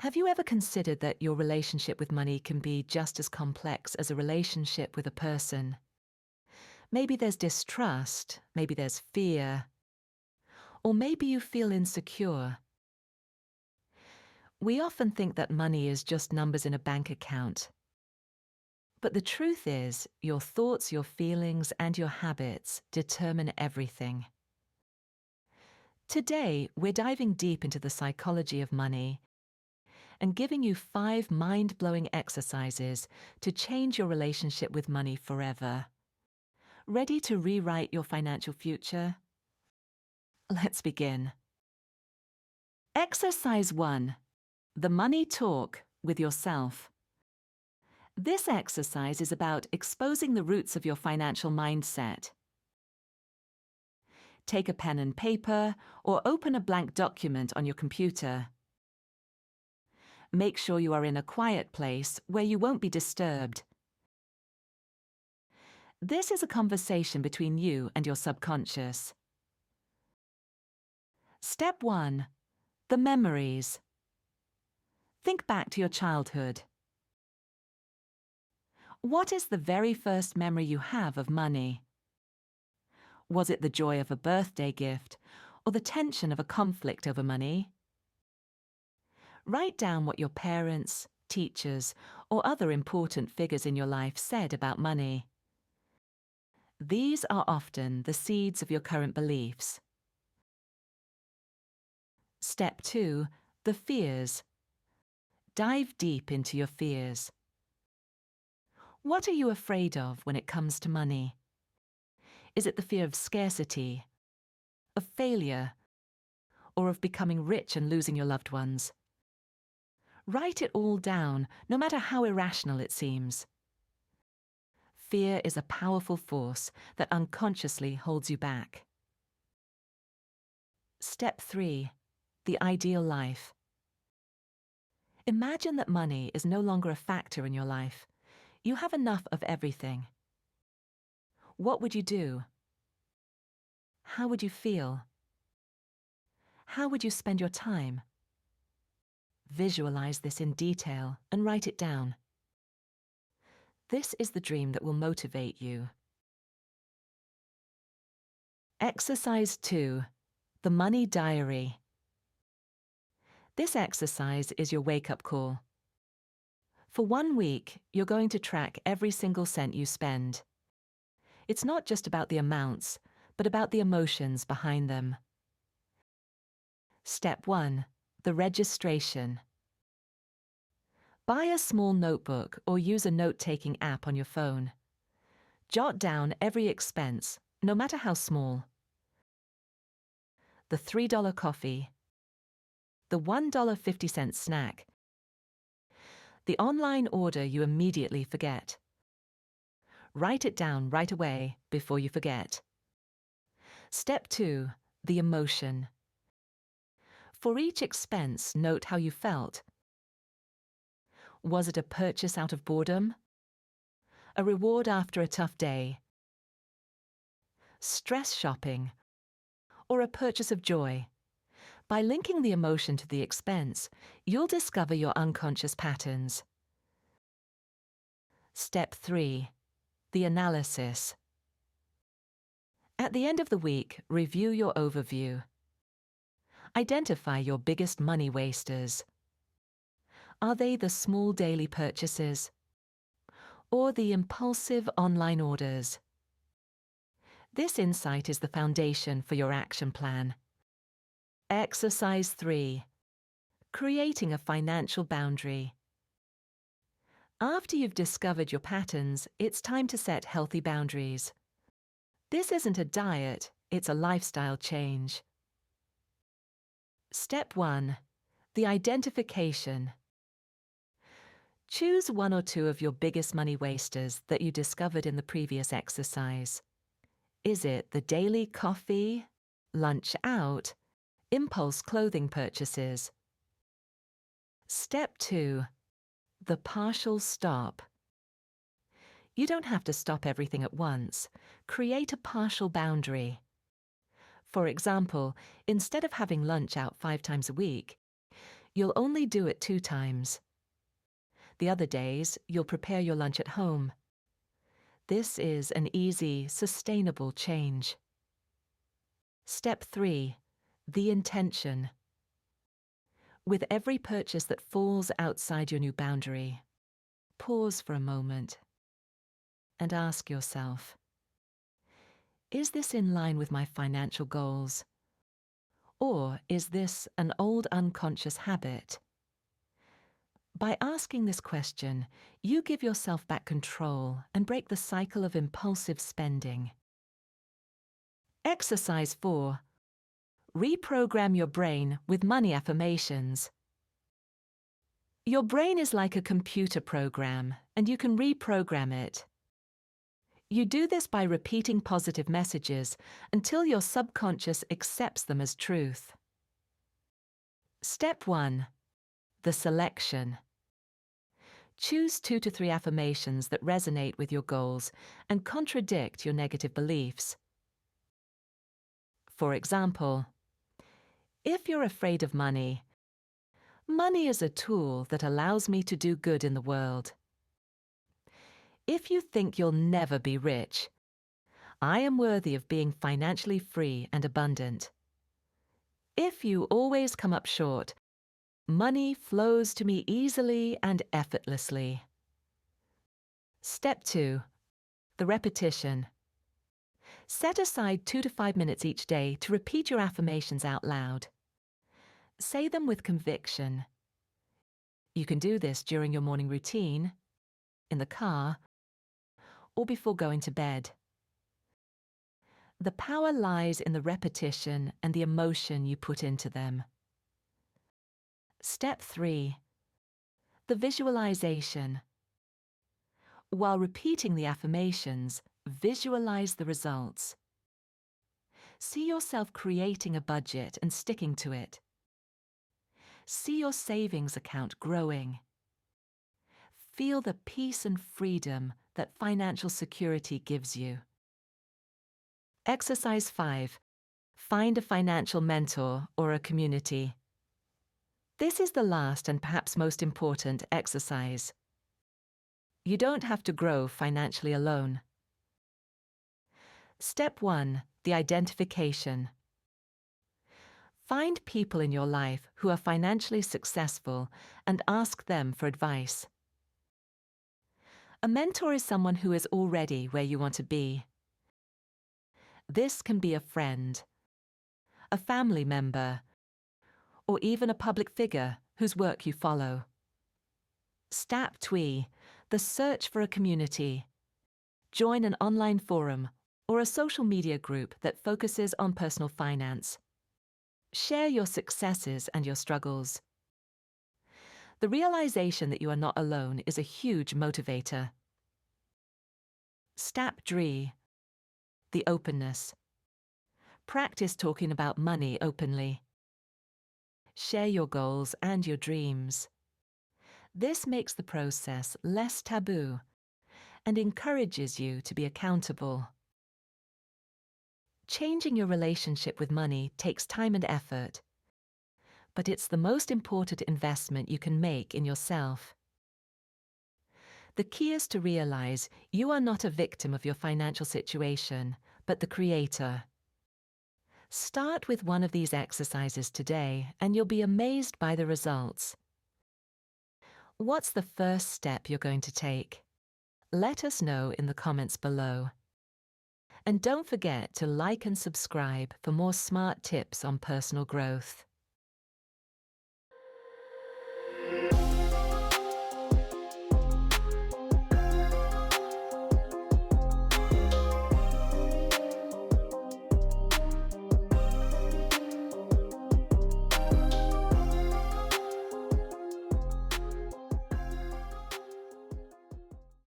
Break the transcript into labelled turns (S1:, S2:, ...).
S1: Have you ever considered that your relationship with money can be just as complex as a relationship with a person? Maybe there's distrust, maybe there's fear, or maybe you feel insecure. We often think that money is just numbers in a bank account. But the truth is, your thoughts, your feelings, and your habits determine everything. Today, we're diving deep into the psychology of money and giving you 5 mind-blowing exercises to change your relationship with money forever. Ready to rewrite your financial future? Let's begin. Exercise 1. The Money Talk with yourself. This exercise is about exposing the roots of your financial mindset. Take a pen and paper or open a blank document on your computer. Make sure you are in a quiet place where you won't be disturbed. This is a conversation between you and your subconscious. Step 1. The memories. Think back to your childhood. What is the very first memory you have of money? Was it the joy of a birthday gift or the tension of a conflict over money? Write down what your parents, teachers, or other important figures in your life said about money. These are often the seeds of your current beliefs. Step 2. The fears. Dive deep into your fears. What are you afraid of when it comes to money? Is it the fear of scarcity, of failure, or of becoming rich and losing your loved ones? Write it all down, no matter how irrational it seems. Fear is a powerful force that unconsciously holds you back. Step 3. The ideal life. Imagine that money is no longer a factor in your life. You have enough of everything. What would you do? How would you feel? How would you spend your time? Visualize this in detail and write it down. This is the dream that will motivate you. Exercise 2. The Money Diary. This exercise is your wake-up call. For 1 week, you're going to track every single cent you spend. It's not just about the amounts, but about the emotions behind them. Step 1. The registration. Buy a small notebook or use a note-taking app on your phone. Jot down every expense, no matter how small. The $3 coffee. The $1.50 snack. The online order you immediately forget. Write it down right away before you forget. Step 2. The emotion. For each expense, note how you felt. Was it a purchase out of boredom? A reward after a tough day? Stress shopping? Or a purchase of joy? By linking the emotion to the expense, you'll discover your unconscious patterns. Step 3. The analysis. At the end of the week, review your overview. Identify your biggest money wasters. Are they the small daily purchases? Or the impulsive online orders? This insight is the foundation for your action plan. Exercise 3. Creating a financial boundary. After you've discovered your patterns, it's time to set healthy boundaries. This isn't a diet, it's a lifestyle change. Step 1. The identification. Choose 1 or 2 of your biggest money wasters that you discovered in the previous exercise. Is it the daily coffee, lunch out, impulse clothing purchases? Step 2. The partial stop. You don't have to stop everything at once. Create a partial boundary. For example, instead of having lunch out 5 times a week, you'll only do it 2 times. The other days, you'll prepare your lunch at home. This is an easy, sustainable change. Step 3. The intention. With every purchase that falls outside your new boundary, pause for a moment and ask yourself, is this in line with my financial goals? Or is this an old unconscious habit? By asking this question, you give yourself back control and break the cycle of impulsive spending. Exercise 4. Reprogram your brain with money affirmations. Your brain is like a computer program, and you can reprogram it. You do this by repeating positive messages until your subconscious accepts them as truth. Step 1. The selection. Choose 2 to 3 affirmations that resonate with your goals and contradict your negative beliefs. For example, if you're afraid of money, money is a tool that allows me to do good in the world. If you think you'll never be rich, I am worthy of being financially free and abundant. If you always come up short, money flows to me easily and effortlessly. Step 2. The repetition. Set aside 2 to 5 minutes each day to repeat your affirmations out loud. Say them with conviction. You can do this during your morning routine, in the car, or before going to bed. The power lies in the repetition and the emotion you put into them. Step 3. The visualization. While repeating the affirmations, visualize the results. See yourself creating a budget and sticking to it. See your savings account growing. Feel the peace and freedom that financial security gives you. Exercise 5. Find a financial mentor or a community. This is the last and perhaps most important exercise. You don't have to grow financially alone. Step 1. The identification. Find people in your life who are financially successful and ask them for advice. A mentor is someone who is already where you want to be. This can be a friend, a family member, or even a public figure whose work you follow. Step 2. The search for a community. Join an online forum or a social media group that focuses on personal finance. Share your successes and your struggles. The realization that you are not alone is a huge motivator. Step 3. The openness. Practice talking about money openly. Share your goals and your dreams. This makes the process less taboo and encourages you to be accountable. Changing your relationship with money takes time and effort, but it's the most important investment you can make in yourself. The key is to realize you are not a victim of your financial situation, but the creator. Start with one of these exercises today, and you'll be amazed by the results. What's the first step you're going to take? Let us know in the comments below. And don't forget to like and subscribe for more smart tips on personal growth.